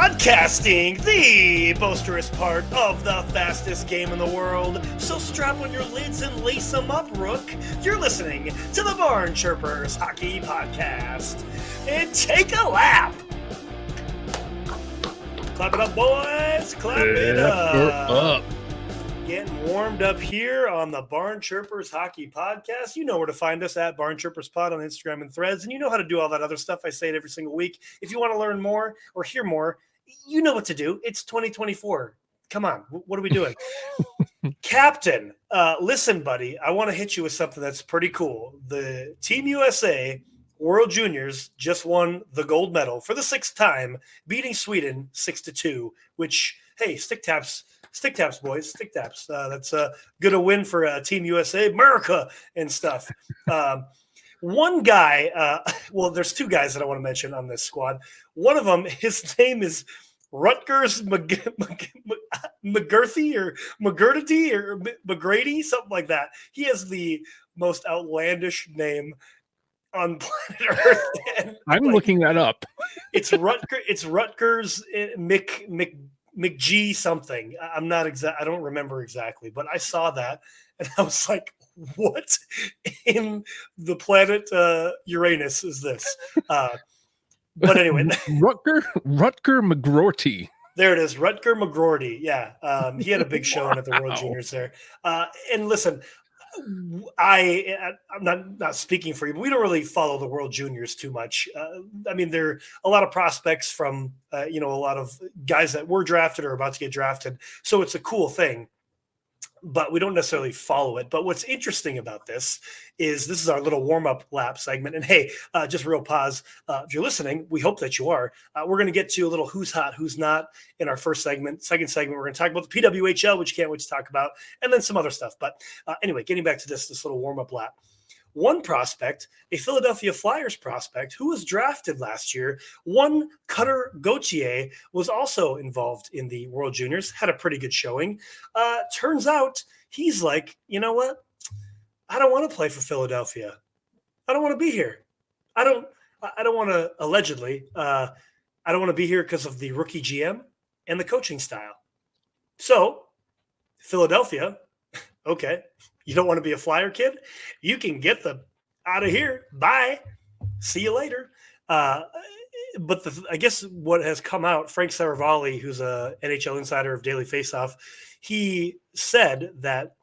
Broadcasting the boisterous part of the fastest game in the world. So strap on your lids and lace them up, Rook. You're listening to the Barn Chirpers Hockey Podcast. And take a lap. Clap it up, boys. Clap it up. Getting warmed up here on the Barn Chirpers Hockey Podcast. You know where to find us at Barn Chirpers Pod on Instagram and Threads. And you know how to do all that other stuff. I say it every single week. If you want to learn more or hear more, you know what to do. It's 2024. Come on. What are we doing? Captain, listen, buddy, I want to hit you with something that's pretty cool. The Team USA World Juniors just won the gold medal for the sixth time, beating Sweden 6-2, which, hey, stick taps, boys, stick taps. That's good a win for Team USA, America, and stuff. One guy, well, there's two guys that I want to mention on this squad. One of them, his name is Rutgers McGurty or McGrady, something like that. He has the most outlandish name on planet Earth. I'm looking that up. It's Rutgers McG something. I'm not exact. I don't remember exactly, but I saw that and I was like, "What in the planet Uranus is this?" But anyway, Rutger McGrorty. There it is, Rutger McGrorty. Yeah, he had a big showing at the World Juniors there. And listen, I'm not speaking for you, but we don't really follow the World Juniors too much. I mean, there are a lot of prospects from, a lot of guys that were drafted or about to get drafted. So it's a cool thing, but we don't necessarily follow it. But what's interesting about this is our little warm-up lap segment. And hey, just real pause. If you're listening, we hope that you are. We're going to get to a little who's hot, who's not in our first segment. Second segment, we're going to talk about the PWHL, which you can't wait to talk about, and then some other stuff. But anyway, getting back to this little warm-up lap. One prospect, a Philadelphia Flyers prospect who was drafted last year, one Cutter Gauthier, was also involved in the World Juniors, had a pretty good showing. Turns out he's like, you know what? I don't want to play for Philadelphia. I don't want to be here. I don't want to, allegedly, I don't want to be here because of the rookie GM and the coaching style. So, Philadelphia, okay. You don't want to be a Flyer kid? You can get the out of here. Bye. See you later. But I guess what has come out, Frank Saravalli, who's a NHL insider of Daily Faceoff, he said that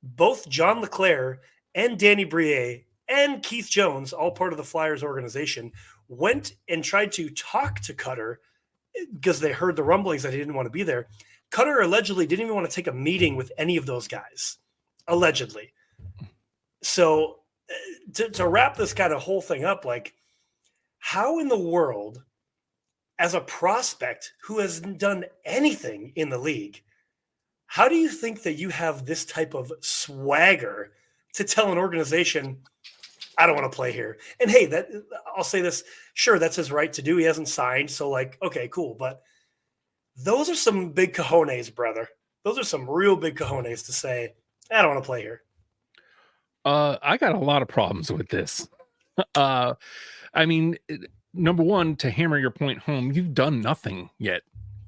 both John LeClair and Danny Briere and Keith Jones, all part of the Flyers organization, went and tried to talk to Cutter because they heard the rumblings that he didn't want to be there. Cutter allegedly didn't even want to take a meeting with any of those guys. Allegedly. So to wrap this kind of whole thing up, like, how in the world, as a prospect who hasn't done anything in the league, how do you think that you have this type of swagger to tell an organization, I don't want to play here? And hey, I'll say this, sure, that's his right to do. He hasn't signed. So like, okay, cool. But those are some big cojones, brother. Those are some real big cojones to say, I don't want to play here. I got a lot of problems with this. I mean, number one, to hammer your point home, you've done nothing yet.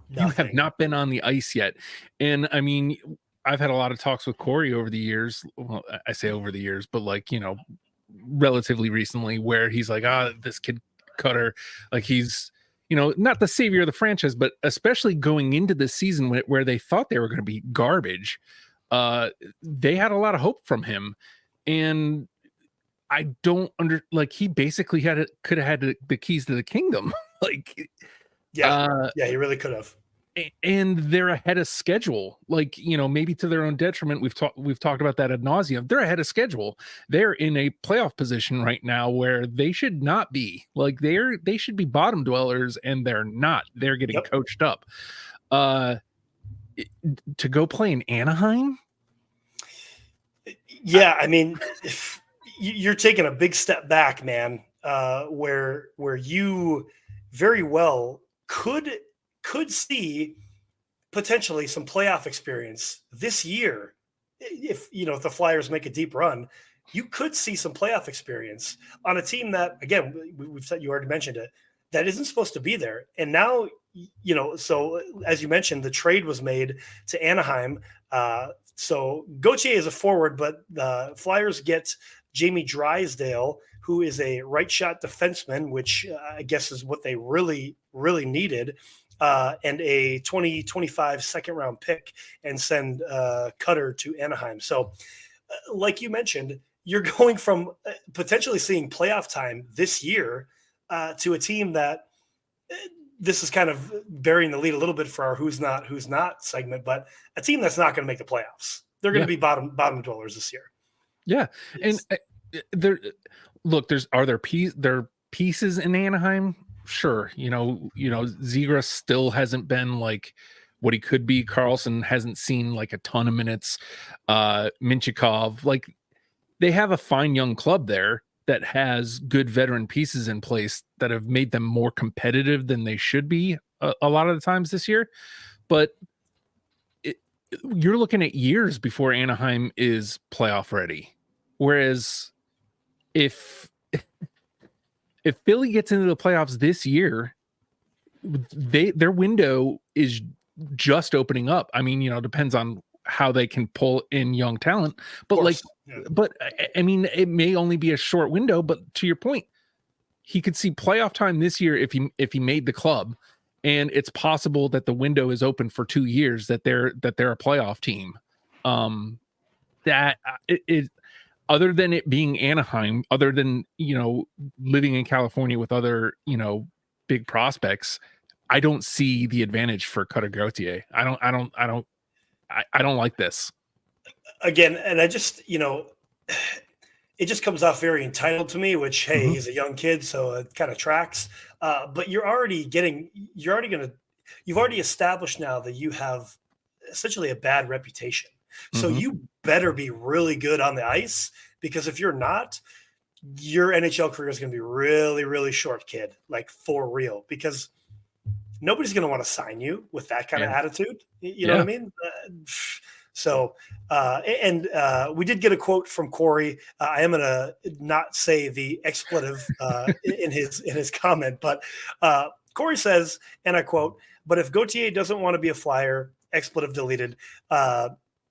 Nothing. You have not been on the ice yet. And I mean, I've had a lot of talks with Corey over the years. Well, I say over the years, but like, relatively recently, where he's like, this kid Cutter, like he's, not the savior of the franchise, but especially going into this season where they thought they were going to be garbage. They had a lot of hope from him, and I don't he basically could have had the keys to the kingdom. he really could have. And they're ahead of schedule, maybe to their own detriment. We've talked about that ad nauseum. They're ahead of schedule. They're in a playoff position right now where they should not be. They should be bottom dwellers, and they're not. They're getting coached up. To go play in Anaheim? Yeah, I mean, you're taking a big step back, man, where you very well could see potentially some playoff experience this year. If the Flyers make a deep run, you could see some playoff experience on a team that, again, we've said, you already mentioned it, that isn't supposed to be there. And now, so as you mentioned, the trade was made to Anaheim. So Gauthier is a forward, but the Flyers get Jamie Drysdale, who is a right shot defenseman, which I guess is what they really, really needed, and a 2025 second round pick, and send Cutter to Anaheim. So, like you mentioned, you're going from potentially seeing playoff time this year to a team that this is kind of burying the lead a little bit for our who's not segment, but a team that's not going to make the playoffs. They're going to be bottom dwellers this year. Yeah, and there are pieces in Anaheim. Sure, Zegras still hasn't been like what he could be. Carlson hasn't seen like a ton of minutes. Minchikov, like they have a fine young club there that has good veteran pieces in place that have made them more competitive than they should be a lot of the times this year. But you're looking at years before Anaheim is playoff ready. Whereas if Philly gets into the playoffs this year, their window is just opening up. I mean, depends on how they can pull in young talent, but but I mean, it may only be a short window, but to your point, he could see playoff time this year if he made the club, and it's possible that the window is open for 2 years, that they're a playoff team. That it other than it being Anaheim, other than, living in California with other, big prospects, I don't see the advantage for Cutter Gauthier. I don't like this. Again, and I just, it just comes off very entitled to me, which, hey, he's a young kid, so it kind of tracks. But you've already established now that you have essentially a bad reputation. So you better be really good on the ice, because if you're not, your NHL career is going to be really, really short, kid, like for real, because nobody's going to want to sign you with that kind of attitude. You know what I mean? So, we did get a quote from Corey. I am going to not say the expletive in his comment, but Corey says, and I quote, "But if Gauthier doesn't want to be a Flyer, expletive deleted,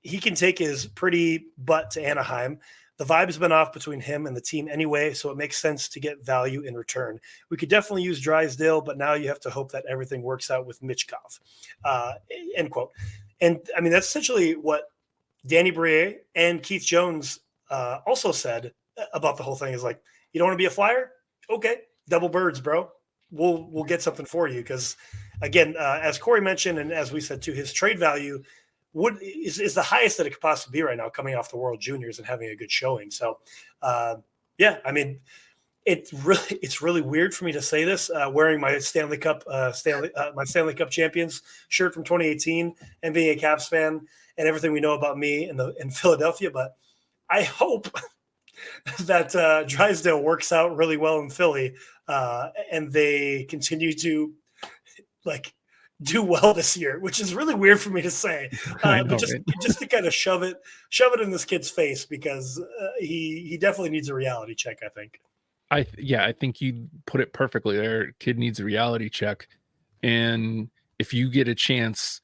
he can take his pretty butt to Anaheim. The vibe's been off between him and the team anyway, so it makes sense to get value in return. We could definitely use Drysdale, but now you have to hope that everything works out with Michkov." End quote. And I mean, that's essentially what Danny Briere and Keith Jones also said about the whole thing, is like, you don't want to be a Flyer? Okay, double birds, bro. We'll get something for you. Because again, as Corey mentioned, and as we said too, his trade value is the highest that it could possibly be right now, coming off the World Juniors and having a good showing. So, I mean, it's really weird for me to say this, wearing my Stanley Cup champions shirt from 2018 and being a Caps fan and everything we know about me in Philadelphia. But I hope that Drysdale works out really well in Philly, and they continue to do well this year, which is really weird for me to say, but just to kind of shove it in this kid's face, because he definitely needs a reality check, I think. I think you put it perfectly there. Kid needs a reality check. And if you get a chance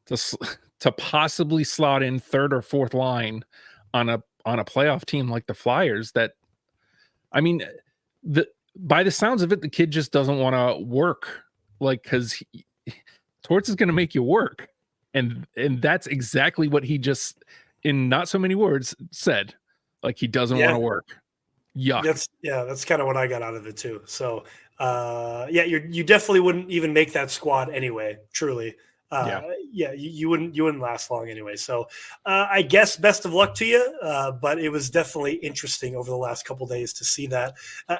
to possibly slot in third or fourth line on a playoff team like the Flyers, that, I mean, by the sounds of it, the kid just doesn't want to work, because Torts is going to make you work. And that's exactly what he just, in not so many words, said. Like, he doesn't want to work. Yuck. That's kind of what I got out of it too. So, you definitely wouldn't even make that squad anyway. Truly, you wouldn't last long anyway. So, I guess best of luck to you. But it was definitely interesting over the last couple of days to see that.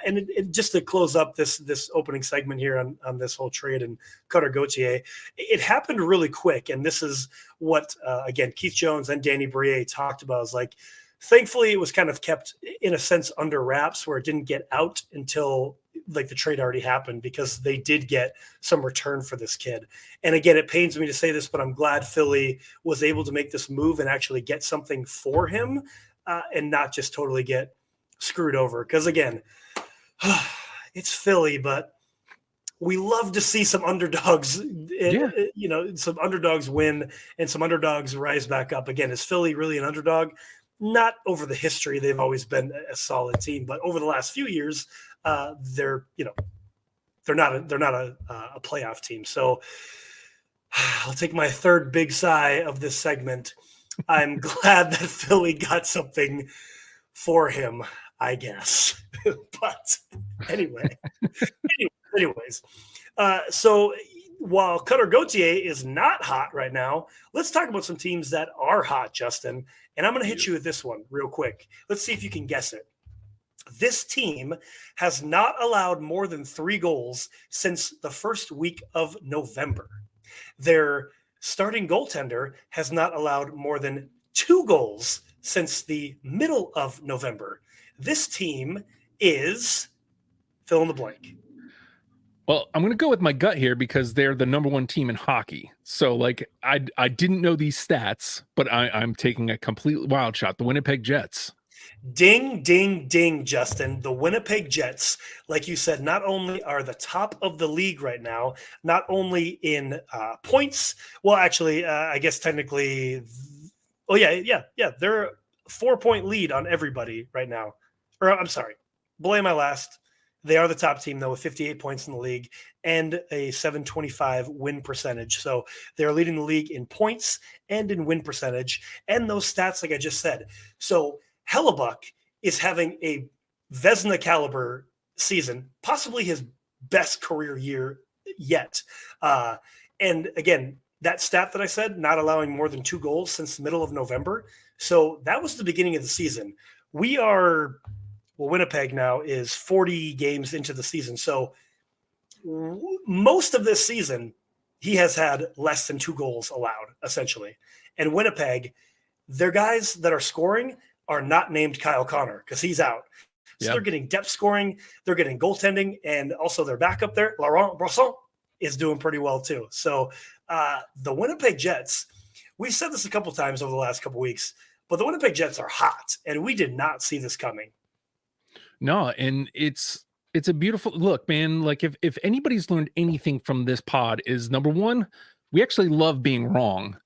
And just to close up this opening segment here on this whole trade and Cutter Gauthier, it happened really quick. And this is what again Keith Jones and Danny Briere talked about. Is like, thankfully, it was kind of kept in a sense under wraps, where it didn't get out until like the trade already happened, because they did get some return for this kid. And again, it pains me to say this, but I'm glad Philly was able to make this move and actually get something for him, and not just totally get screwed over. Because again, it's Philly, but we love to see some underdogs, some underdogs win and some underdogs rise back up. Again, is Philly really an underdog? Not over the history. They've always been a solid team, but over the last few years, they're not a playoff team. So I'll take my third big sigh of this segment. I'm glad that Philly got something for him, I guess. But anyways, so while Cutter Gauthier is not hot right now, let's talk about some teams that are hot, Justin. And I'm going to hit you with this one real quick. Let's see if you can guess it. This team has not allowed more than 3 goals since the first week of November. Their starting goaltender has not allowed more than 2 goals since the middle of November. This team is fill in the blank. Well, I'm going to go with my gut here because they're the number 1 team in hockey. So, like, I didn't know these stats, but I'm taking a complete wild shot. The Winnipeg Jets. Ding, ding, ding, Justin. The Winnipeg Jets, like you said, not only are the top of the league right now, not only in points. Well, actually, I guess technically, yeah. They're a 4-point lead on everybody right now. Or I'm sorry, belay my last. They are the top team, though, with 58 points in the league and a .725 win percentage. So they're leading the league in points and in win percentage. And those stats, like I just said. So Hellebuck is having a Vezina caliber season, possibly his best career year yet. And again, that stat that I said, not allowing more than 2 goals since the middle of November. So that was the beginning of the season. Winnipeg now is 40 games into the season. So most of this season, he has had less than 2 goals allowed, essentially. And Winnipeg, their guys that are scoring are not named Kyle Connor because he's out. So They're getting depth scoring, they're getting goaltending, and also their backup there, Laurent Brosson, is doing pretty well too. So the Winnipeg Jets, we've said this a couple times over the last couple weeks, but the Winnipeg Jets are hot, and we did not see this coming. No, and it's a beautiful look, man. Like if anybody's learned anything from this pod is number 1, we actually love being wrong.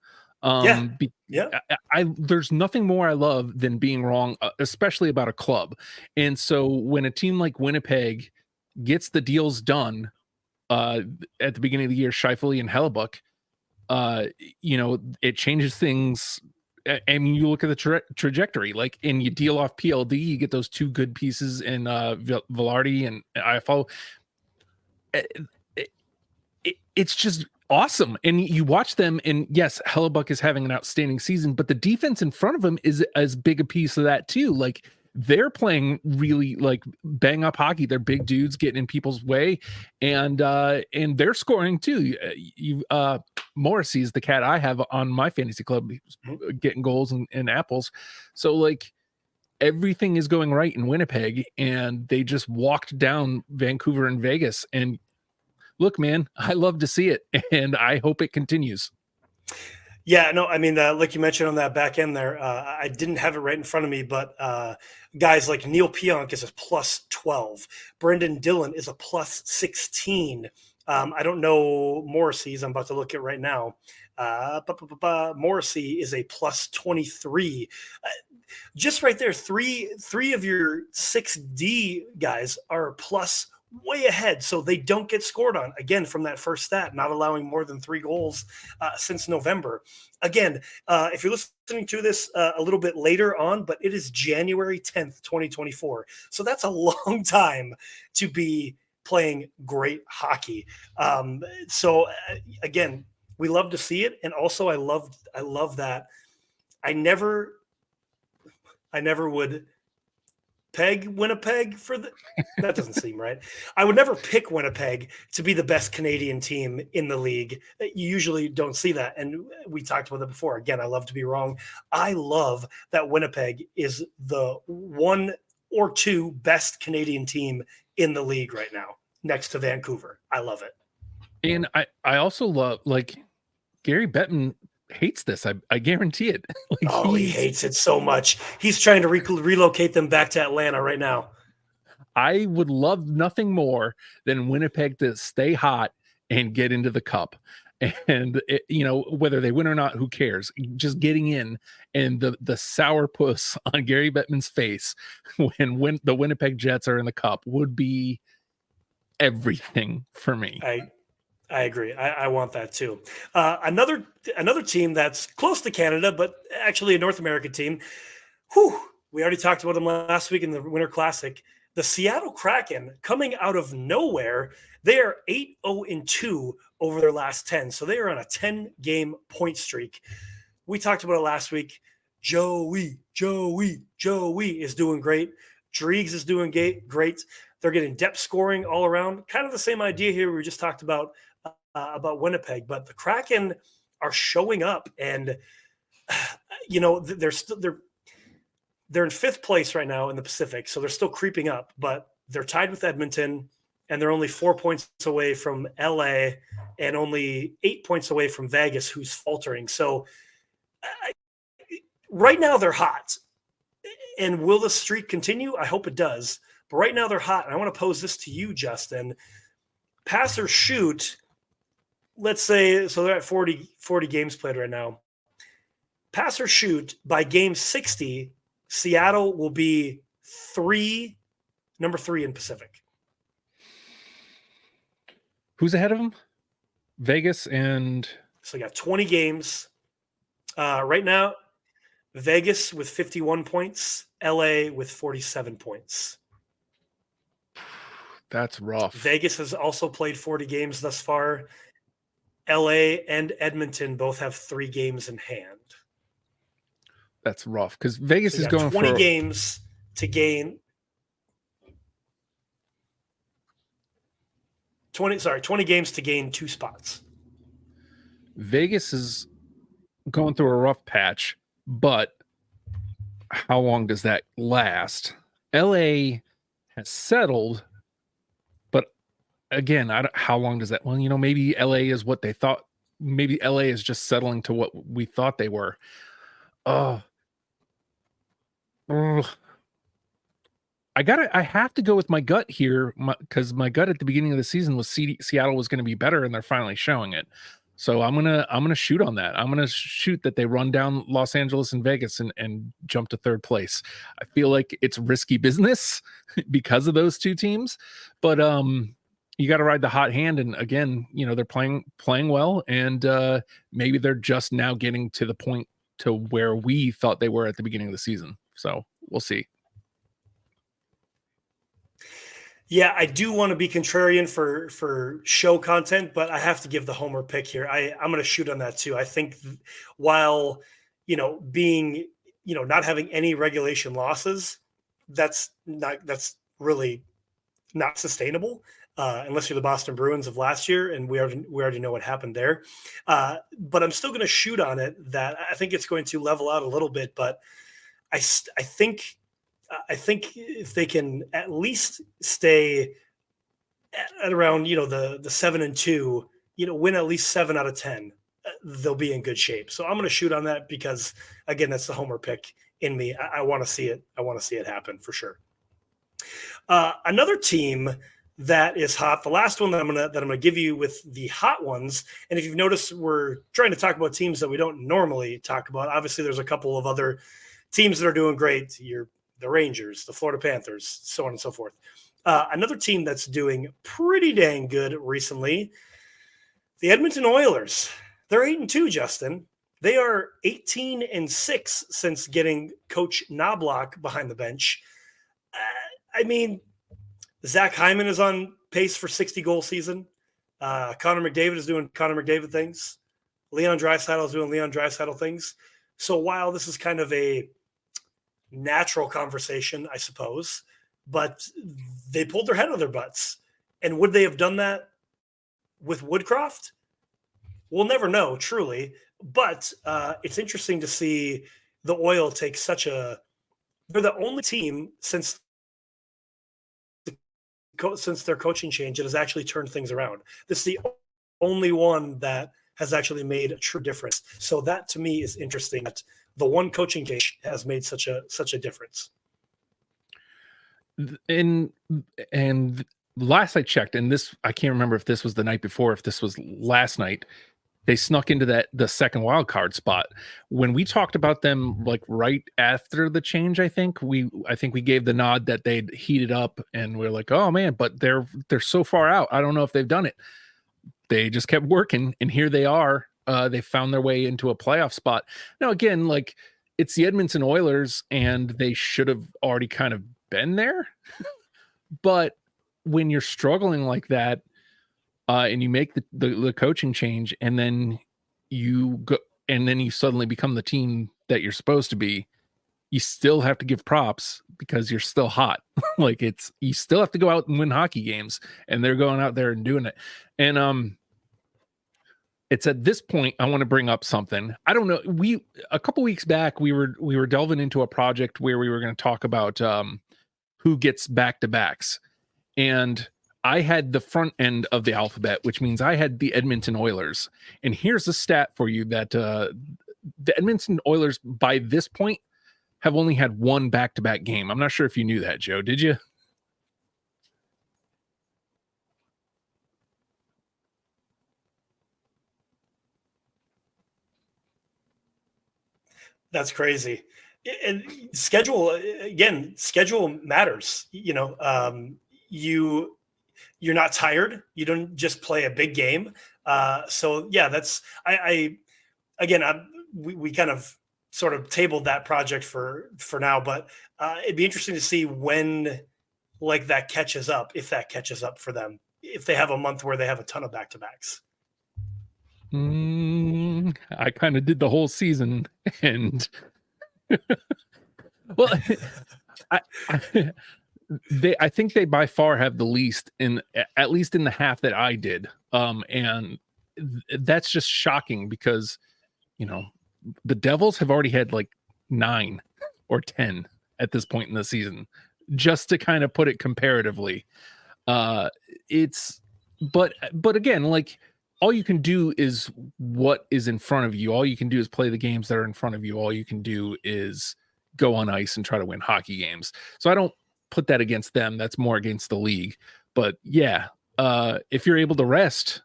There's nothing more I love than being wrong, especially about a club. And so when a team like Winnipeg gets the deals done at the beginning of the year, Scheifele and Hellebuck, it changes things. I mean, you look at the trajectory, like, and you deal off PLD, you get those 2 good pieces in Velarde and IFO. It's just awesome. And you watch them, and yes, Hellebuck is having an outstanding season, but the defense in front of him is as big a piece of that too. Like, they're playing really like bang up hockey. They're big dudes getting in people's way, and they're scoring too. Morrissey is the cat I have on my fantasy club, getting goals and apples. So like everything is going right in Winnipeg, and they just walked down Vancouver and Vegas. And look, man, I love to see it, and I hope it continues. Yeah, no, I mean, like you mentioned on that back end there, I didn't have it right in front of me, but guys like Neil Pionk is a +12. Brendan Dillon is a +16. I don't know Morrissey's. I'm about to look at right now. Morrissey is a +23. Just right there, three of your 6D guys are plus way ahead, so they don't get scored on. Again, from that first stat, not allowing more than 3 goals since November. Again, if you're listening to this a little bit later on, but it is January 10th, 2024. So that's a long time to be playing great hockey. Again, we love to see it. And also I love that I never would peg Winnipeg for that doesn't seem right. I would never pick Winnipeg to be the best Canadian team in the league. You usually don't see that. And we talked about it before. Again, I love to be wrong. I love that Winnipeg is the 1 or 2 best Canadian team in the league right now, next to Vancouver. I love it. And I also love, like, Gary Bettman hates this. I guarantee it. He hates it so much. He's trying to relocate them back to Atlanta right now. I would love nothing more than Winnipeg to stay hot and get into the cup. And whether they win or not, who cares? Just getting in, and the sourpuss on Gary Bettman's face when the Winnipeg Jets are in the cup would be everything for me. I agree. I want that too. Another team that's close to Canada, but actually a North American team. We already talked about them last week in the Winter Classic. The Seattle Kraken, coming out of nowhere, they are 8-0-2 over their last 10. So they are on a 10-game point streak. We talked about it last week. Joey is doing great. Driegs is doing great. They're getting depth scoring all around. Kind of the same idea here we just talked about Winnipeg. But the Kraken are showing up, and they're in fifth place right now in the Pacific, so they're still creeping up, but they're tied with Edmonton, and they're only 4 points away from LA and only 8 points away from Vegas, who's faltering. So right now they're hot. And will the streak continue? I hope it does. But right now they're hot, and I want to pose this to you, Justin. Pass or shoot, let's say, so they're at 40 games played right now. Pass or shoot, by game 60, Seattle will be number 3 in Pacific. Who's ahead of them? Vegas and... So you got 20 games. Right now, Vegas with 51 points, LA with 47 points. That's rough. Vegas has also played 40 games thus far. LA and Edmonton both have 3 games in hand. That's rough because Vegas is going 20 games to gain 20 games to gain 2 spots. Vegas is going through a rough patch, but how long does that last? LA has settled, but again, how long does that? Well, maybe LA is what they thought. Maybe LA is just settling to what we thought they were. I have to go with my gut here because my gut at the beginning of the season was Seattle was going to be better, and they're finally showing it. So I'm gonna shoot on that. I'm gonna shoot that they run down Los Angeles and Vegas and jump to third place. I feel like it's risky business because of those two teams, but you got to ride the hot hand. And again, they're playing well, and maybe they're just now getting to the point to where we thought they were at the beginning of the season. So we'll see. Yeah, I do want to be contrarian for show content, but I have to give the homer pick here. I'm going to shoot on that too. I think while, being, not having any regulation losses, that's really not sustainable unless you're the Boston Bruins of last year, and we already know what happened there. But I'm still going to shoot on it that I think it's going to level out a little bit, but I think if they can at least stay at around, the 7-2, win at least 7 out of 10, they'll be in good shape. So I'm going to shoot on that because, again, that's the homer pick in me. I want to see it. I want to see it happen for sure. Another team that is hot, the last one that I'm going to give you with the hot ones. And if you've noticed, we're trying to talk about teams that we don't normally talk about. Obviously, there's a couple of other teams that are doing great. The Rangers, the Florida Panthers, so on and so forth. Another team that's doing pretty dang good recently, the Edmonton Oilers. They're 8-2, Justin. They are 18-6 since getting Coach Knobloch behind the bench. Zach Hyman is on pace for 60-goal season. Connor McDavid is doing Connor McDavid things. Leon Draisaitl is doing Leon Draisaitl things. So while this is kind of a natural conversation, I suppose, but they pulled their head out of their butts. And would they have done that with Woodcroft? We'll never know, truly. But it's interesting to see the Oil take they're the only team since their coaching change that has actually turned things around. This is the only one that has actually made a true difference. So that to me is interesting that the one coaching change has made such a difference. And last I checked, and this, I can't remember if this was the night before, if this was last night, they snuck into the second wild card spot. When we talked about them like right after the change, I think we gave the nod that they'd heated up, and we're like, oh man, but they're so far out. I don't know if they've done it. They just kept working, and here they are. They found their way into a playoff spot. Now again, like, it's the Edmonton Oilers, and they should have already kind of been there. But when you're struggling like that, and you make the coaching change, and then you go, and then you suddenly become the team that you're supposed to be, you still have to give props because you're still hot. Like, you still have to go out and win hockey games, and they're going out there and doing it. And it's at this point I want to bring up something. I don't know. A couple weeks back we were delving into a project where we were going to talk about who gets back-to-backs, and I had the front end of the alphabet, which means I had the Edmonton Oilers. And here's a stat for you that the Edmonton Oilers by this point have only had one back-to-back game. I'm not sure if you knew that, Joe. Did you? That's crazy. And schedule, again, schedule matters. You're not tired. You don't just play a big game. So yeah, that's we kind of sort of tabled that project for now, but it'd be interesting to see when like that catches up, if that catches up for them, if they have a month where they have a ton of back-to-backs. I kind of did the whole season, and well, I think they by far have the least, at least in the half that I did. And that's just shocking because, the Devils have already had like 9 or 10 at this point in the season, just to kind of put it comparatively. But again, like, all you can do is what is in front of you. All you can do is play the games that are in front of you. All you can do is go on ice and try to win hockey games. So I don't put that against them. That's more against the league. But yeah, if you're able to rest,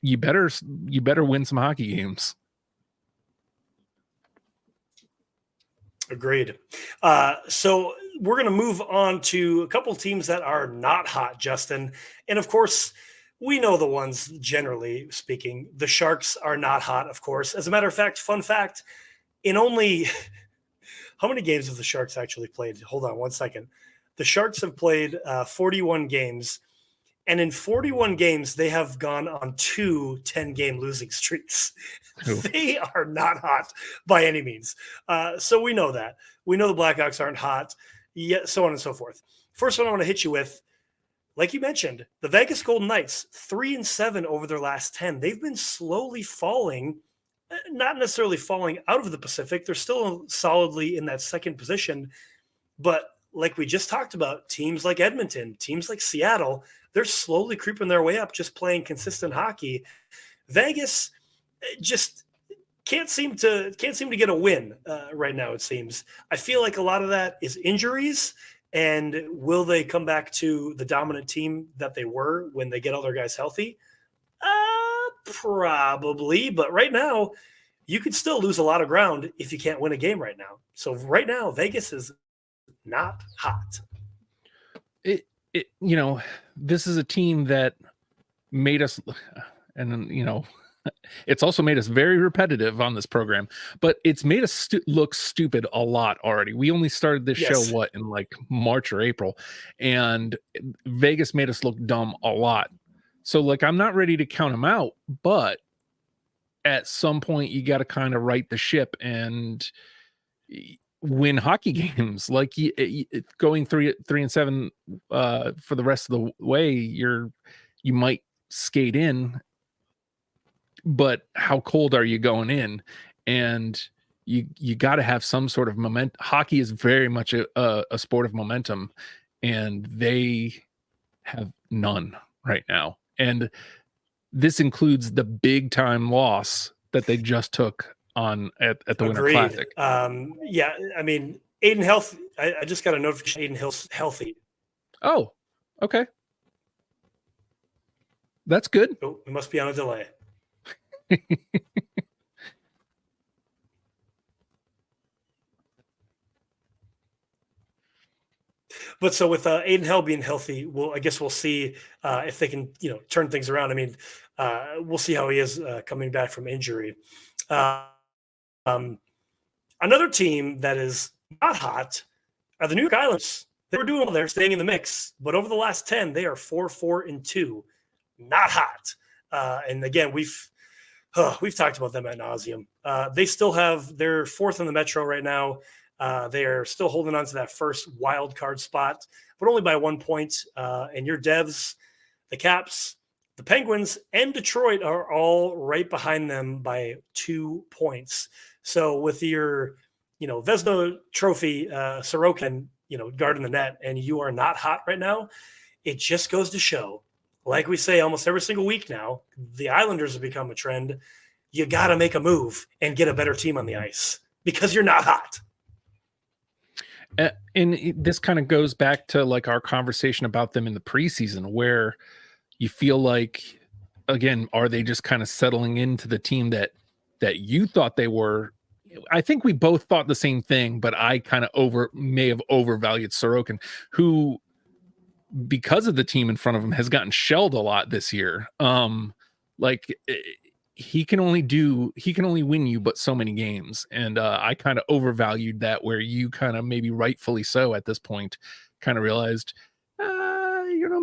you better win some hockey games. Agreed. So we're going to move on to a couple teams that are not hot, Justin. And of course, we know the ones, generally speaking. The Sharks are not hot, of course. As a matter of fact, fun fact, in only how many games have the Sharks actually played? Hold on one second. The Sharks have played 41 games, and in 41 games, they have gone on 2 10-game losing streaks. They are not hot by any means. So we know that. We know the Blackhawks aren't hot, yet, so on and so forth. First one I want to hit you with, like you mentioned, the Vegas Golden Knights, 3-7 over their last 10. They've been slowly falling, not necessarily falling out of the Pacific. They're still solidly in that second position. But like we just talked about, teams like Edmonton, teams like Seattle, they're slowly creeping their way up, just playing consistent hockey. Vegas just can't seem to get a win right now, it seems. I feel like a lot of that is injuries. And will they come back to the dominant team that they were when they get all their guys healthy? Probably. But right now, you could still lose a lot of ground if you can't win a game right now. So right now, Vegas is not hot. This is a team that made us, and it's also made us very repetitive on this program, but it's made us look stupid a lot already. We only started this show in like March or April, and Vegas made us look dumb a lot. So like, I'm not ready to count them out, but at some point you got to kind of right the ship and win hockey games. Like, going 3-7 for the rest of the way, you might skate in, but how cold are you going in? And you got to have some sort of momentum. Hockey is very much a sport of momentum, and they have none right now. And this includes the big time loss that they just took on at the Winter Classic. Yeah, I mean, Aiden Health. I just got a notification. Aiden Hill's healthy. Oh, okay. That's good. Oh, we must be on a delay. But so with Aiden Hell being healthy, I guess we'll see if they can, turn things around. I mean, we'll see how he is coming back from injury. Uh, um, Another team that is not hot are the New York Islanders. They were doing well there, staying in the mix, but over the last 10, they are 4-4-2. Not hot. And again, we've talked about them ad nauseum. They still they're fourth in the Metro right now. They are still holding on to that first wild card spot, but only by 1 point. And your Devs, the Caps, the Penguins, and Detroit are all right behind them by 2 points. So with your, Vezina Trophy, Sorokin, guarding the net, and you are not hot right now, it just goes to show, like we say almost every single week now, the Islanders have become a trend. You got to make a move and get a better team on the ice because you're not hot. And this kind of goes back to like our conversation about them in the preseason, where you feel like, again, are they just kind of settling into the team that you thought they were? I think we both thought the same thing, but I kind of may have overvalued Sorokin, who, because of the team in front of him, has gotten shelled a lot this year. He can only win you but so many games, and I kind of overvalued that, where you kind of, maybe rightfully so at this point, kind of realized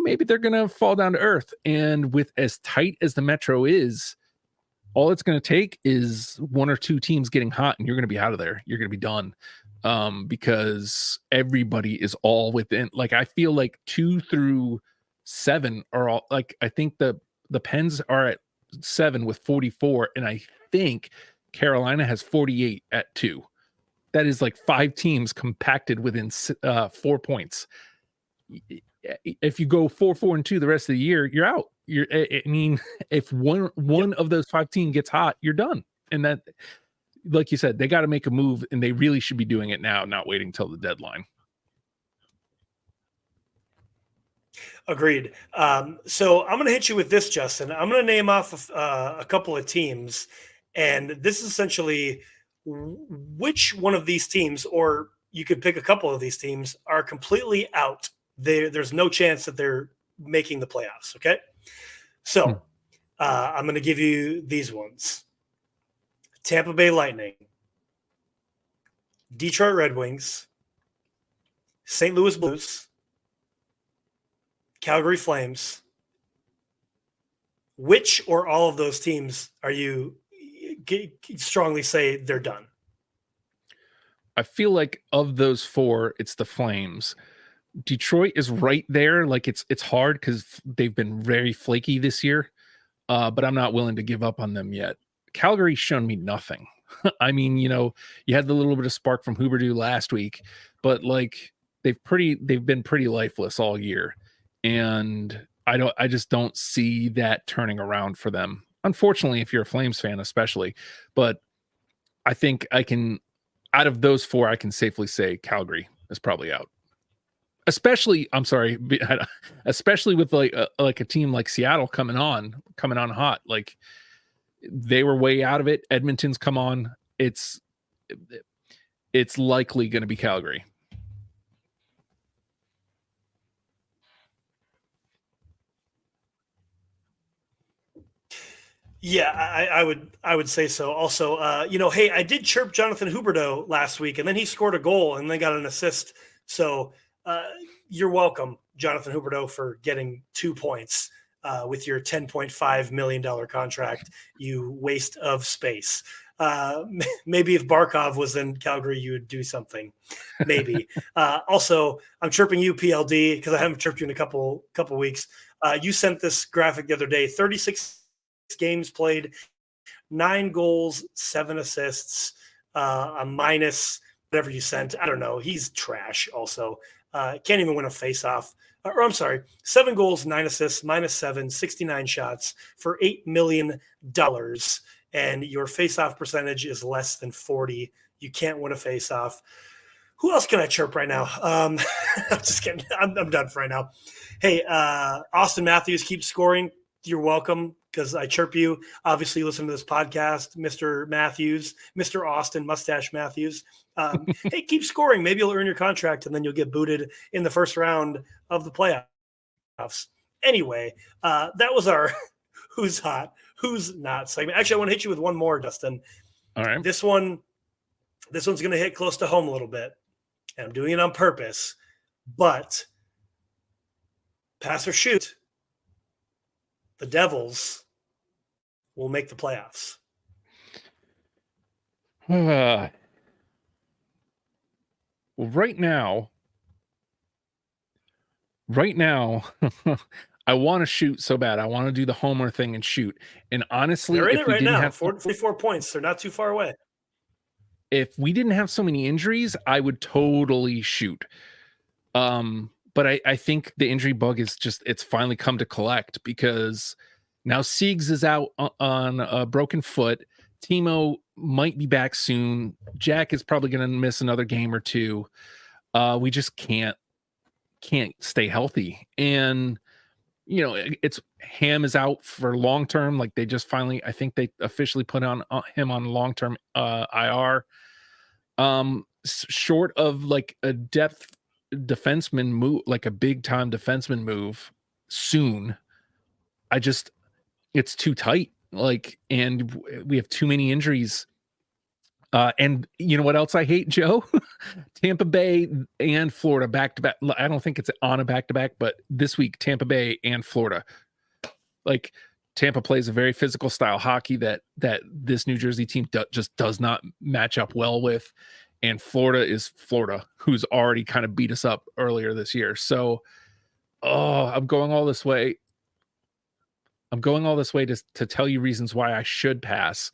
maybe they're gonna fall down to earth. And with as tight as the Metro is, all it's going to take is one or two teams getting hot and you're going to be out of there. You're going to be done. Because everybody is all within, like, I feel like 2 through 7 are all, like, I think the Pens are at 7 with 44. And I think Carolina has 48 at 2. That is like 5 teams compacted within 4 points. If you go 4-4-2 the rest of the year, you're out. I mean, if one of those 5 teams gets hot, you're done. And that, like you said, they got to make a move, and they really should be doing it now, not waiting till the deadline. Agreed. So I'm going to hit you with this, Justin. I'm going to name off a couple of teams, and this is essentially which one of these teams, or you could pick a couple of these teams, are completely out. There's no chance that they're making the playoffs. Okay. So I'm going to give you these ones: Tampa Bay Lightning, Detroit Red Wings, St. Louis Blues, Calgary Flames. Which or all of those teams are you strongly say they're done? I feel like of those 4, it's the Flames. Detroit is right there. Like, it's hard because they've been very flaky this year, but I'm not willing to give up on them yet. Calgary's shown me nothing. I mean, you had the little bit of spark from Huberdeau last week, but like they've been pretty lifeless all year, and I just don't see that turning around for them. Unfortunately, if you're a Flames fan, especially, but I think out of those 4, I can safely say Calgary is probably out. Especially with like a team like Seattle coming on hot. Like, they were way out of it. Edmonton's come on. It's likely going to be Calgary. Yeah, I would say so. Also, hey, I did chirp Jonathan Huberdeau last week, and then he scored a goal and then got an assist. So you're welcome, Jonathan Huberdeau, for getting 2 points with your $10.5 million contract, you waste of space. Maybe if Barkov was in Calgary, you would do something. Maybe. Also, I'm chirping you, PLD, because I haven't chirped you in a couple weeks. You sent this graphic the other day: 36 games played, 9 goals, 7 assists, a minus whatever you sent. I don't know. He's trash. Also, can't even win a face-off. Or I'm sorry, 7 goals, 9 assists, -7, 69 shots for $8 million. And your face-off percentage is less than 40. You can't win a face-off. Who else can I chirp right now? I'm just kidding. I'm done for right now. Hey, Austin Matthews keeps scoring. You're welcome because I chirp you. Obviously, listen to this podcast, Mr. Matthews, Mr. Austin Mustache Matthews. Hey, keep scoring. Maybe you'll earn your contract and then you'll get booted in the first round of the playoffs. Anyway, that was our Who's Hot, Who's Not segment. Actually, I want to hit you with one more, Dustin. All right. This one's going to hit close to home a little bit. And I'm doing it on purpose, but pass or shoot, the Devils will make the playoffs. Well, right now, I want to shoot so bad. I want to do the homer thing and shoot. And honestly, they're in if it we right didn't now, have 44 points, they're not too far away. If we didn't have so many injuries, I would totally shoot. But I think the injury bug is it's finally come to collect because now Siegs is out on a broken foot. Timo might be back soon. Jack is probably going to miss another game or two. We just can't stay healthy. And you know, it's Ham is out for long term. Like they just finally, I think they officially put on him on long term IR. Short of like a depth defenseman move, like a big time defenseman move soon. It's too tight. Like, and we have too many injuries. And you know what else I hate, Joe? Tampa Bay and Florida back to back. I don't think it's on a back to back, but this week, Tampa Bay and Florida. Like Tampa plays a very physical style hockey that this New Jersey team just does not match up well with. And Florida is Florida, who's already kind of beat us up earlier this year. So, I'm going all this way. I'm going all this way to tell you reasons why I should pass,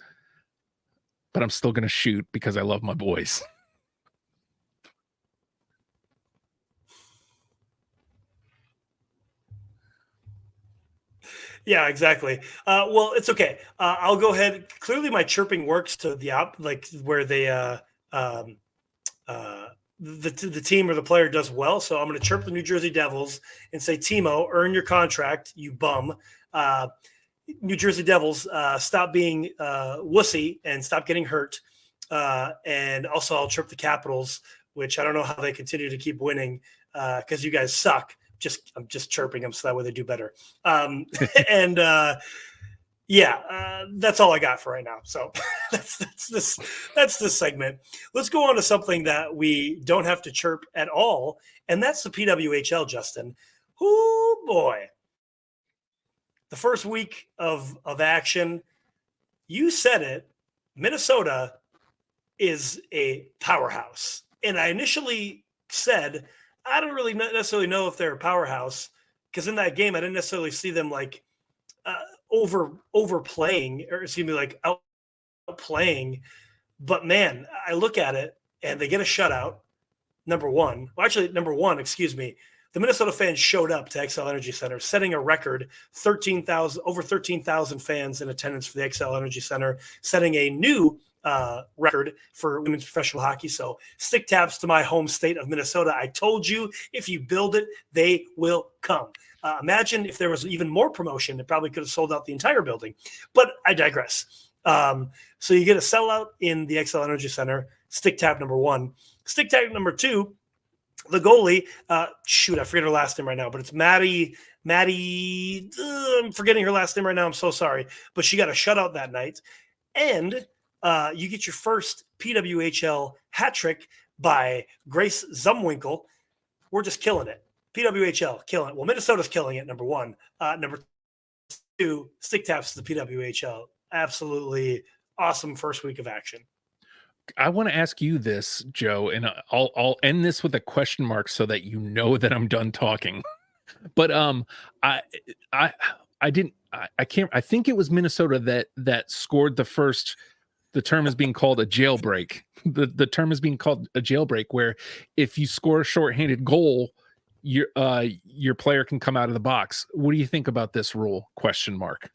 but I'm still going to shoot because I love my boys. Yeah, exactly. Well, it's okay. I'll go ahead. Clearly, my chirping works to the like where they the team or the player does well. So I'm going to chirp the New Jersey Devils and say, Timo, earn your contract, you bum. New Jersey Devils, stop being wussy and stop getting hurt. And also, I'll chirp the Capitals, which I don't know how they continue to keep winning because you guys suck. I'm just chirping them so that way they do better. And that's all I got for right now. So that's this segment. Let's go on to something that we don't have to chirp at all, and that's the PWHL, Justin. Oh boy. The first week of action, you said it, Minnesota is a powerhouse. And I initially said, I don't really necessarily know if they're a powerhouse because in that game, I didn't necessarily see them like overplaying or excuse me, like outplaying. But man, I look at it and they get a shutout. Number one, excuse me. The Minnesota fans showed up to XL Energy Center, setting a record, over 13,000 fans in attendance for the XL Energy Center, setting a new record for women's professional hockey. So stick taps to my home state of Minnesota. I told you, if you build it, they will come. Imagine if there was even more promotion, it probably could have sold out the entire building. But I digress. So you get a sellout in the XL Energy Center, stick tap number one. Stick tap number two, the goalie, I forget her last name right now, but it's Maddie, I'm forgetting her last name right now. I'm so sorry. But she got a shutout that night. And you get your first PWHL hat trick by Grace Zumwinkle. We're just killing it. PWHL, killing it. Well, Minnesota's killing it, number one. Number two, stick taps to the PWHL. Absolutely awesome first week of action. I want to ask you this, Joe, and I'll end this with a question mark so that you know that I'm done talking. But I think it was Minnesota that scored the first. The term is being called a jailbreak. The term is being called a jailbreak, where if you score a shorthanded goal, your player can come out of the box. What do you think about this rule? Question mark.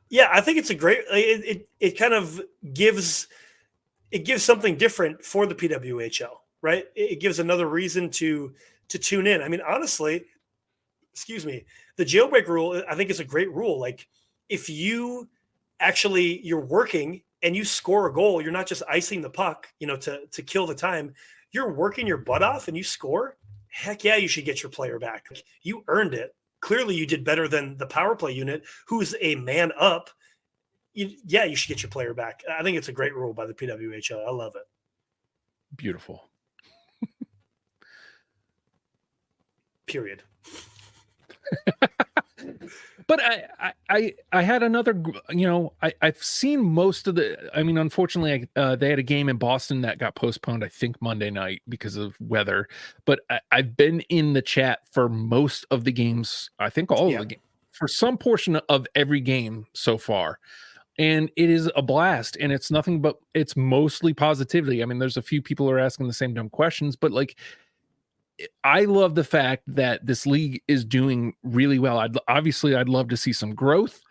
Yeah, I think it's a great. It kind of gives something different for the PWHL, right? It gives another reason to tune in. I mean, honestly, excuse me, the jailbreak rule, I think is a great rule. Like if you actually you're working and you score a goal, you're not just icing the puck, to kill the time. You're working your butt off and you score. Heck yeah, you should get your player back. Like, you earned it. Clearly, you did better than the power play unit, who's a man up. You should get your player back. I think it's a great rule by the PWHL. I love it. Beautiful. Period. But I had another, I've seen most of the, I mean, unfortunately, they had a game in Boston that got postponed, I think Monday night because of weather, but I've been in the chat for most of the games. I think all of the games, for some portion of every game so far. And it is a blast, and it's nothing but, it's mostly positivity. I mean, there's a few people who are asking the same dumb questions, but like, I love the fact that this league is doing really well. I'd love to see some growth.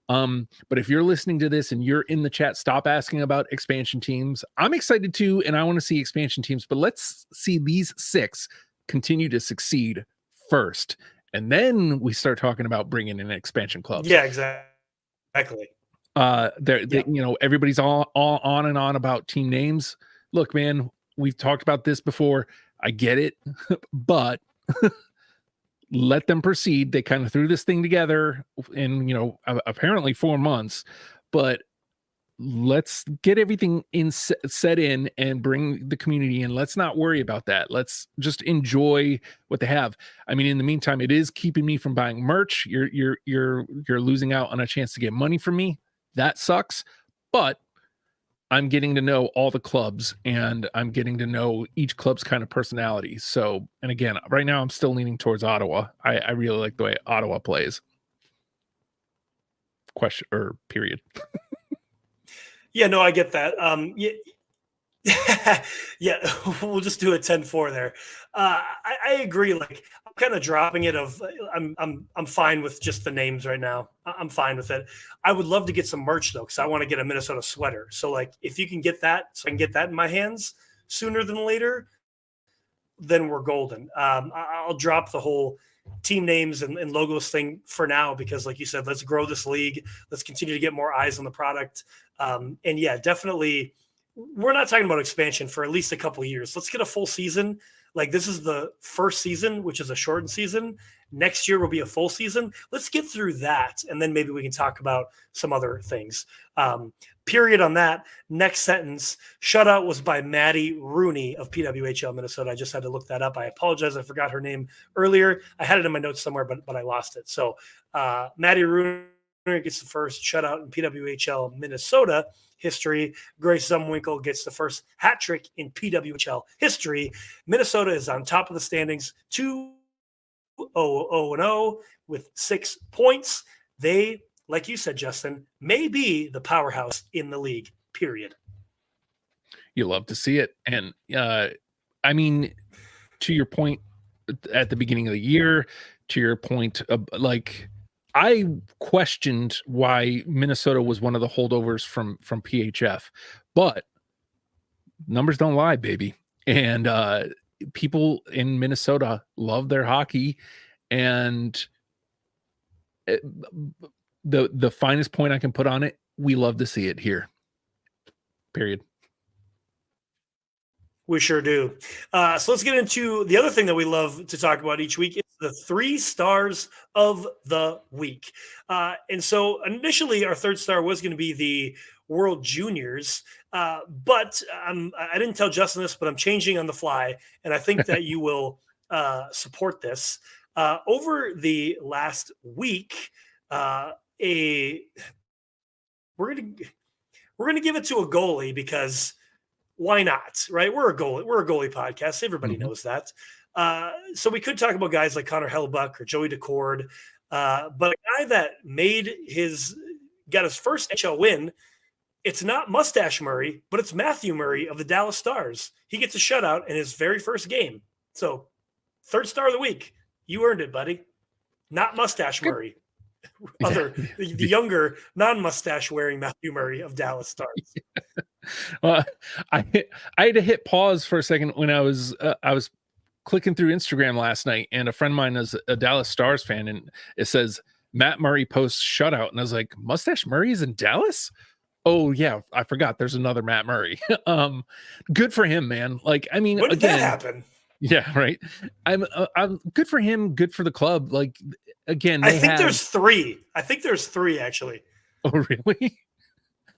But if you're listening to this and you're in the chat, stop asking about expansion teams. I'm excited too, and I want to see expansion teams, but let's see these 6 continue to succeed first. And then we start talking about bringing in expansion clubs. Yeah, exactly. Everybody's all on and on about team names. Look, man, we've talked about this before. I get it, but let them proceed. They kind of threw this thing together in, apparently 4 months, but let's get everything set in and bring the community in. Let's not worry about that. Let's just enjoy what they have. I mean, in the meantime, it is keeping me from buying merch. You're losing out on a chance to get money from me. That sucks, but I'm getting to know all the clubs and I'm getting to know each club's kind of personality. So, and again, right now I'm still leaning towards Ottawa. I really like the way Ottawa plays. Question or period. Yeah, no, I get that. Yeah, we'll just do a 10-4 there. I agree. Like I'm kind of dropping it. I'm fine with just the names right now. I'm fine with it. I would love to get some merch though, because I want to get a Minnesota sweater. So like, if you can get that, so I can get that in my hands sooner than later, then we're golden. I'll drop the whole team names and logos thing for now because, like you said, let's grow this league. Let's continue to get more eyes on the product. And yeah, definitely. We're not talking about expansion for at least a couple of years. Let's get a full season. Like this is the first season, which is a shortened season. Next year will be a full season. Let's get through that. And then maybe we can talk about some other things. Period on that. Next sentence. Shutout was by Maddie Rooney of PWHL Minnesota. I just had to look that up. I apologize. I forgot her name earlier. I had it in my notes somewhere, but I lost it. So Maddie Rooney gets the first shutout in PWHL Minnesota history. Grace Zumwinkle gets the first hat trick in PWHL history. Minnesota is on top of the standings, 2-0-0 with 6 points. They, like you said, Justin, may be the powerhouse in the league, period. You love to see it. And I mean, to your point at the beginning of the year, to your point, like, I questioned why Minnesota was one of the holdovers from PHF, but numbers don't lie, baby. And people in Minnesota love their hockey, and the finest point I can put on it, we love to see it here. Period. We sure do. So let's get into the other thing that we love to talk about each week. It's the 3 stars of the week. And so initially our 3rd star was going to be the World Juniors. But I didn't tell Justin this, but I'm changing on the fly. And I think that you will support this. Over the last week, we're going to give it to a goalie because why not? Right? We're a goalie podcast. Everybody knows that. So we could talk about guys like Connor Hellebuck or Joey Decord, but a guy that got his first NHL win. It's not Mustache Murray, but it's Matthew Murray of the Dallas Stars. He gets a shutout in his very first game. So 3rd star of the week. You earned it, buddy. Not Mustache Murray. the younger non-mustache wearing Matthew Murray of Dallas Stars. Uh, I had to hit pause for a second when I was clicking through Instagram last night, and a friend of mine is a Dallas Stars fan, and it says Matt Murray posts shutout, and I was like, Mustache Murray is in Dallas? Oh yeah, I forgot there's another Matt Murray. Good for him, man. Like, I mean, when did again, that happen? Yeah, right. I'm good for him, good for the club. Like, again, I think there's three. I think there's three actually. Oh really?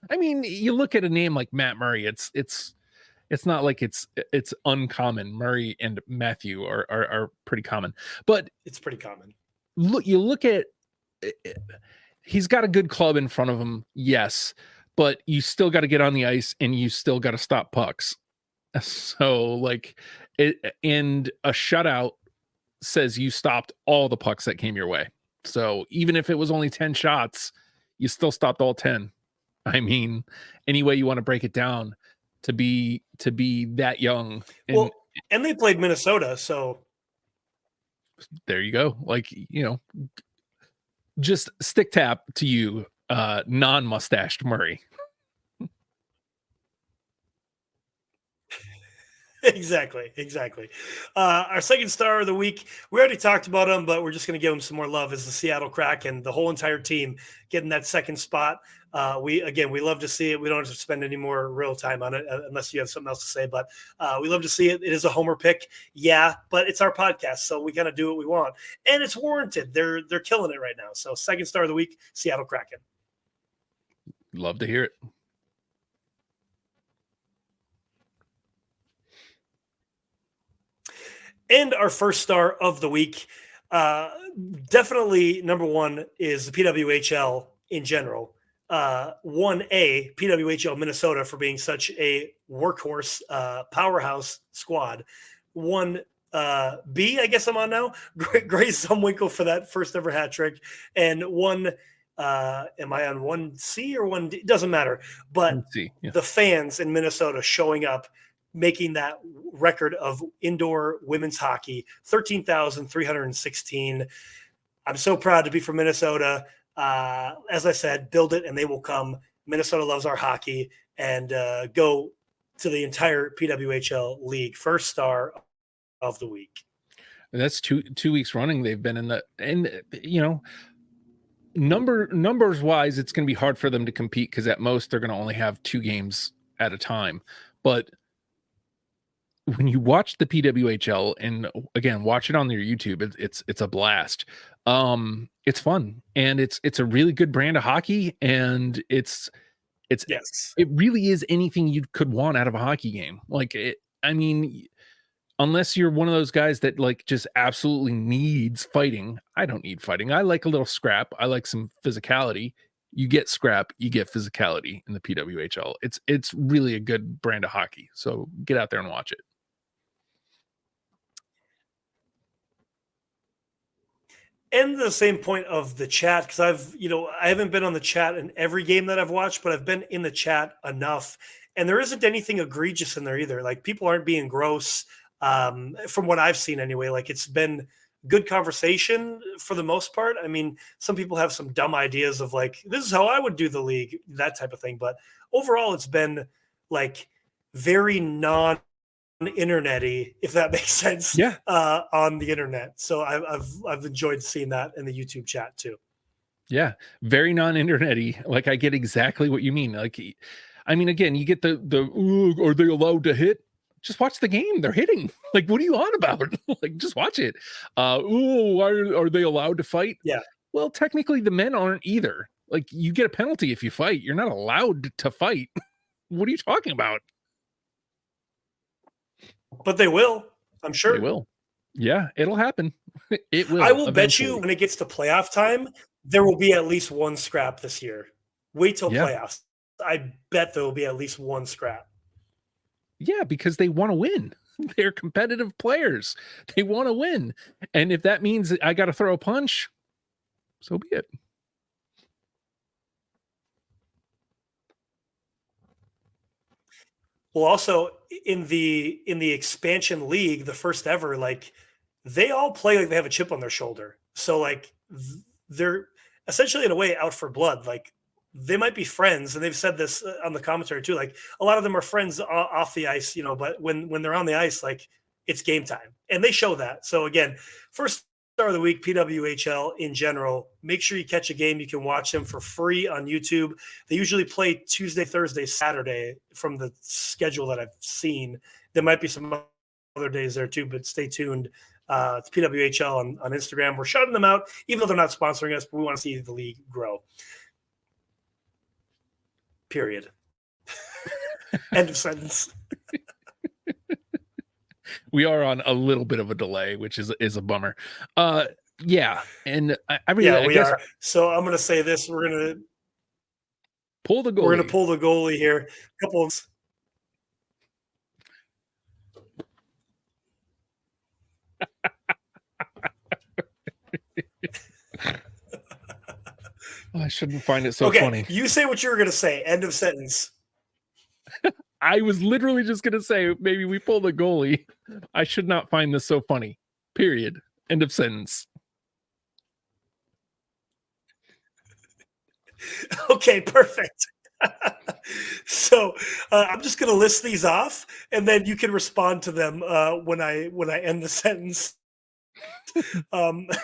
I mean, you look at a name like Matt Murray, it's not like it's uncommon. Murray and Matthew are pretty common, but it's pretty common. You look at, he's got a good club in front of him, yes, but you still got to get on the ice and you still got to stop pucks. So like and a shutout says you stopped all the pucks that came your way. So even if it was only 10 shots, you still stopped all 10. I mean, any way you want to break it down, to be that young. And they played Minnesota, so there you go. Like, just stick tap to you, non-mustached Murray. Exactly. Our second star of the week, we already talked about him, but we're just going to give him some more love, is the Seattle Kraken. The whole entire team getting that second spot. We love to see it. We don't have to spend any more real time on it unless you have something else to say, but we love to see it. It is a homer pick. Yeah, but it's our podcast, so we kind of do what we want. And it's warranted. They're killing it right now. So second star of the week, Seattle Kraken. Love to hear it. And our first star of the week, definitely number one, is the PWHL in general. 1A, PWHL Minnesota, for being such a workhorse powerhouse squad. 1B, I guess I'm on now, Grace Zumwinkle for that first ever hat trick. And am I on 1C or 1D? It doesn't matter. But the fans in Minnesota showing up, making that record of indoor women's hockey, 13,316. I'm so proud to be from Minnesota. As I said, build it and they will come. Minnesota loves our hockey, and go to the entire PWHL league. First star of the week. And that's two weeks running. They've been in the, and numbers wise, it's going to be hard for them to compete, because at most they're going to only have 2 games at a time. But when you watch the PWHL, and again, watch it on their YouTube, it's a blast. It's fun, and it's a really good brand of hockey, and it's yes, it really is anything you could want out of a hockey game. Like, I mean, unless you're one of those guys that like just absolutely needs fighting. I don't need fighting. I like a little scrap. I like some physicality. You get scrap, you get physicality in the PWHL. It's really a good brand of hockey. So get out there and watch it. And the same point of the chat, because I haven't been on the chat in every game that I've watched, but I've been in the chat enough, and there isn't anything egregious in there either. Like, people aren't being gross, from what I've seen anyway. Like, it's been good conversation for the most part. I mean, some people have some dumb ideas of like, this is how I would do the league, that type of thing. But overall, it's been like very non-internet-y, if that makes sense. Yeah. On the internet. So I've enjoyed seeing that in the YouTube chat too. Yeah, very non-internet-y. Like, I get exactly what you mean. Like, I mean, again, you get the are they allowed to hit? Just watch the game. They're hitting. Like, what are you on about? Like, just watch it. Why are they allowed to fight? Yeah. Well, technically, the men aren't either. Like, you get a penalty if you fight. You're not allowed to fight. What are you talking about? But they will. I'm sure they will. Yeah, it'll happen. It will. I will bet you when it gets to playoff time, there will be at least one scrap this year. Wait till playoffs. I bet there will be at least one scrap. Yeah, because they want to win. They're competitive players. They want to win. And if that means I got to throw a punch, so be it. Well, also in the expansion league, the first ever, like, they all play like they have a chip on their shoulder. So like they're essentially in a way out for blood. Like they might be friends, and they've said this on the commentary too. Like a lot of them are friends off the ice, but when they're on the ice, like it's game time, and they show that. So again, first star of the week, PWHL in general. Make sure you catch a game. You can watch them for free on YouTube. They usually play Tuesday, Thursday, Saturday from the schedule that I've seen. There might be some other days there too, but stay tuned. It's PWHL on Instagram. We're shouting them out, even though they're not sponsoring us, but we want to see the league grow. Period. End of sentence. We are on a little bit of a delay, which is a bummer. Yeah, and I guess are. So I'm going to say this: we're going to pull the goalie. We're going to pull the goalie here. A couple of. I shouldn't find it so funny. You say what you were going to say. End of sentence. I was literally just going to say, maybe we pull the goalie. I should not find this so funny. Period. End of sentence. Okay, perfect. So I'm just going to list these off, and then you can respond to them when I end the sentence.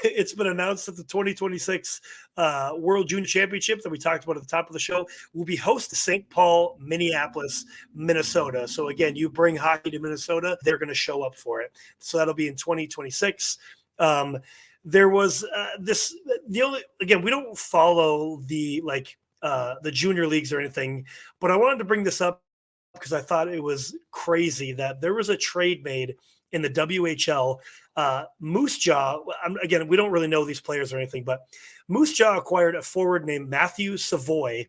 It's been announced that the 2026 World Junior Championship that we talked about at the top of the show will be hosted St. Paul, Minneapolis, Minnesota. So again, you bring hockey to Minnesota, they're going to show up for it. So that'll be in 2026. There was again, we don't follow the junior leagues or anything, but I wanted to bring this up because I thought it was crazy that there was a trade made in the WHL. Moose Jaw, again, we don't really know these players or anything, but Moose Jaw acquired a forward named Matthew Savoy,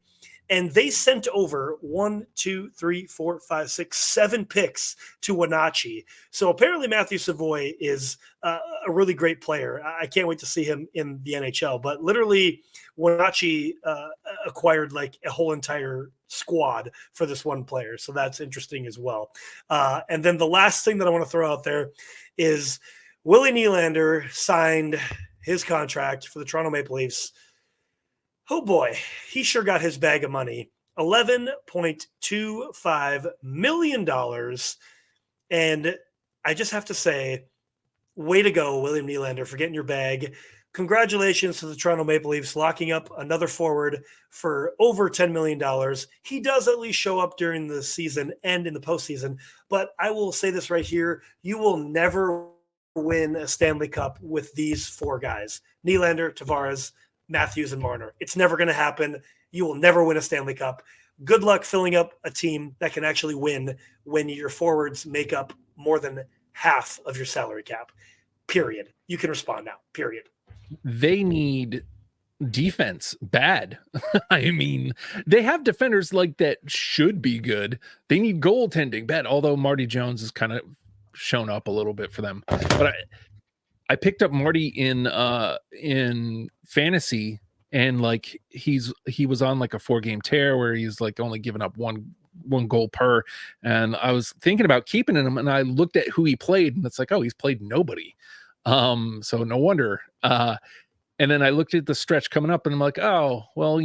and they sent over 7 picks to Wenatchee. So apparently Matthew Savoy is a really great player. I can't wait to see him in the NHL, but literally Wenatchee acquired like a whole entire squad for this one player. So that's interesting as well. And then the last thing that I want to throw out there is Willie Nylander signed his contract for the Toronto Maple Leafs. Oh boy, he sure got his bag of money. $11.25 million. And I just have to say, way to go, William Nylander, for getting your bag. Congratulations to the Toronto Maple Leafs locking up another forward for over $10 million. He does at least show up during the season and in the postseason. But I will say this right here. You will never win a Stanley Cup with these four guys: Nylander, Tavares, Matthews, and Marner. It's never going to happen. You will never win a Stanley Cup. Good luck filling up a team that can actually win when your forwards make up more than half of your salary cap. Period. You can respond now. Period. They need defense bad. I mean, they have defenders like that should be good. They need goaltending bad, although Marty Jones has kind of shown up a little bit for them. But I picked up Marty in fantasy, and like he was on like a 4-game tear where he's like only giving up one goal per, and I was thinking about keeping him, and I looked at who he played, and it's like, oh, he's played nobody. So no wonder. And then I looked at the stretch coming up, and I'm like, oh, well,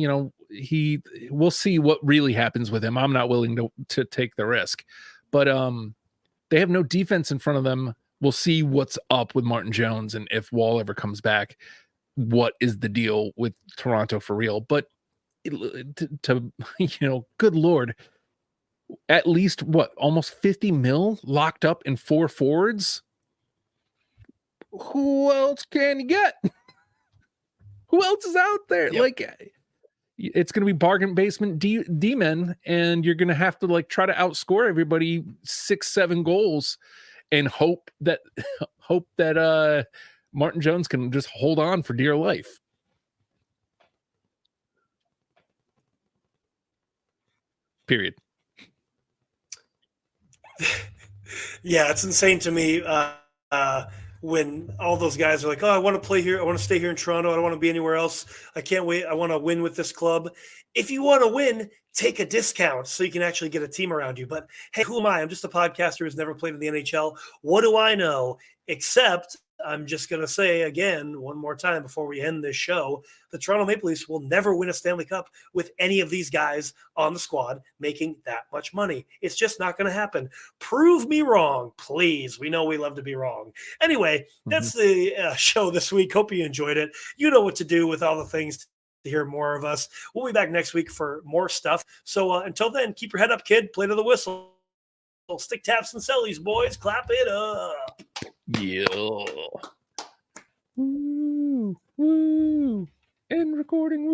we'll see what really happens with him. I'm not willing to take the risk, but they have no defense in front of them. We'll see what's up with Martin Jones, and if Wall ever comes back, what is the deal with Toronto for real? But to good Lord, at least almost 50 mil locked up in 4 forwards. Who else can you get? Who else is out there? Yep. Like, it's going to be bargain basement D-men, and you're going to have to like try to outscore everybody 6-7 goals and hope that Martin Jones can just hold on for dear life. Period. Yeah, it's insane to me when all those guys are like, oh, I want to play here. I want to stay here in Toronto. I don't want to be anywhere else. I can't wait. I want to win with this club. If you want to win, take a discount so you can actually get a team around you. But hey, who am I? I'm just a podcaster who's never played in the NHL. What do I know? Except I'm just going to say again, one more time before we end this show, the Toronto Maple Leafs will never win a Stanley Cup with any of these guys on the squad making that much money. It's just not going to happen. Prove me wrong, please. We know we love to be wrong. Anyway, that's the show this week. Hope you enjoyed it. You know what to do with all the things to hear more of us. We'll be back next week for more stuff. So until then, keep your head up, kid. Play to the whistle. Stick taps and sellies, boys. Clap it up. Yeah.